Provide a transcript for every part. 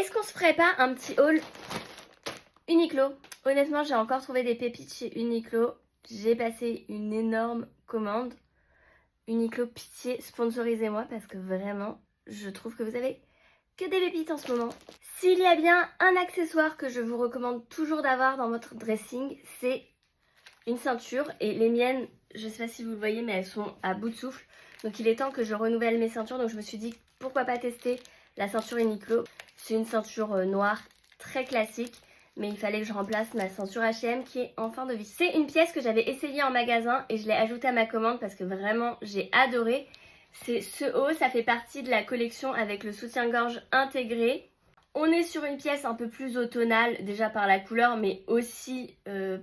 Est-ce qu'on se ferait pas un petit haul Uniqlo? Honnêtement, j'ai encore trouvé des pépites chez Uniqlo. J'ai passé une énorme commande. Uniqlo, pitié, sponsorisez-moi parce que vraiment, je trouve que vous avez que des pépites en ce moment. S'il y a bien un accessoire que je vous recommande toujours d'avoir dans votre dressing, c'est une ceinture. Et les miennes, je sais pas si vous le voyez, mais elles sont à bout de souffle. Donc il est temps que je renouvelle mes ceintures. Donc je me suis dit, pourquoi pas tester la ceinture Uniqlo. C'est une ceinture noire très classique. Mais il fallait que je remplace ma ceinture H&M qui est en fin de vie. C'est une pièce que j'avais essayée en magasin et je l'ai ajoutée à ma commande parce que vraiment j'ai adoré. C'est ce haut, ça fait partie de la collection avec le soutien-gorge intégré. On est sur une pièce un peu plus automnale, déjà par la couleur, mais aussi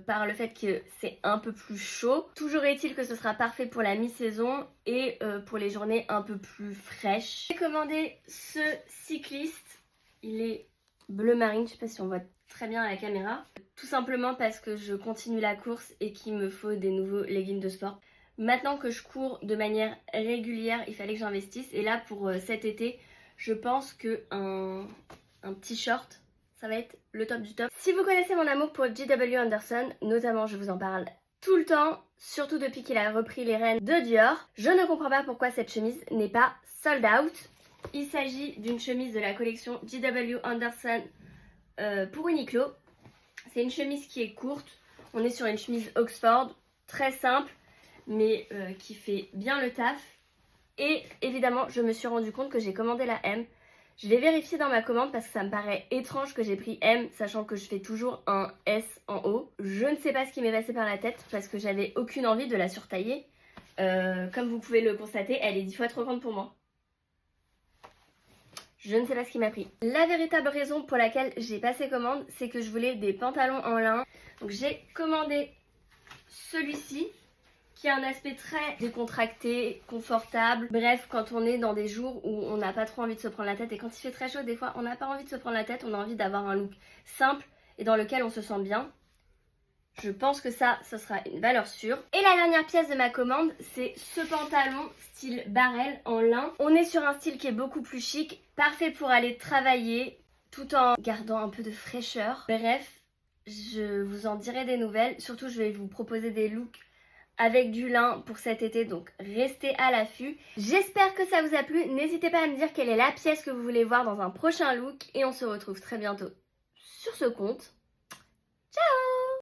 par le fait que c'est un peu plus chaud. Toujours est-il que ce sera parfait pour la mi-saison et pour les journées un peu plus fraîches. J'ai commandé ce cycliste, il est bleu marine, je sais pas si on voit très bien à la caméra. Tout simplement parce que je continue la course et qu'il me faut des nouveaux leggings de sport. Maintenant que je cours de manière régulière, il fallait que j'investisse. Et là, pour cet été, je pense que un petit short, ça va être le top du top. Si vous connaissez mon amour pour J.W. Anderson, notamment je vous en parle tout le temps, surtout depuis qu'il a repris les rênes de Dior, je ne comprends pas pourquoi cette chemise n'est pas sold out. Il s'agit d'une chemise de la collection J.W. Anderson pour Uniqlo. C'est une chemise qui est courte, on est sur une chemise Oxford, très simple, mais qui fait bien le taf. Et évidemment, je me suis rendu compte que j'ai commandé la M. Je l'ai vérifié dans ma commande parce que ça me paraît étrange que j'ai pris M, sachant que je fais toujours un S en haut. Je ne sais pas ce qui m'est passé par la tête parce que j'avais aucune envie de la surtailler. Comme vous pouvez le constater, elle est 10 fois trop grande pour moi. Je ne sais pas ce qui m'a pris. La véritable raison pour laquelle j'ai passé commande, c'est que je voulais des pantalons en lin. Donc j'ai commandé celui-ci, qui a un aspect très décontracté, confortable. Bref, quand on est dans des jours où on n'a pas trop envie de se prendre la tête, et quand il fait très chaud, des fois on n'a pas envie de se prendre la tête, on a envie d'avoir un look simple et dans lequel on se sent bien. Je pense que ça sera une valeur sûre. Et la dernière pièce de ma commande, c'est ce pantalon style barrel en lin. On est sur un style qui est beaucoup plus chic, parfait pour aller travailler tout en gardant un peu de fraîcheur. Bref, je vous en dirai des nouvelles. Surtout, je vais vous proposer des looks avec du lin pour cet été, donc restez à l'affût. J'espère que ça vous a plu. N'hésitez pas à me dire quelle est la pièce que vous voulez voir dans un prochain look et on se retrouve très bientôt sur ce compte.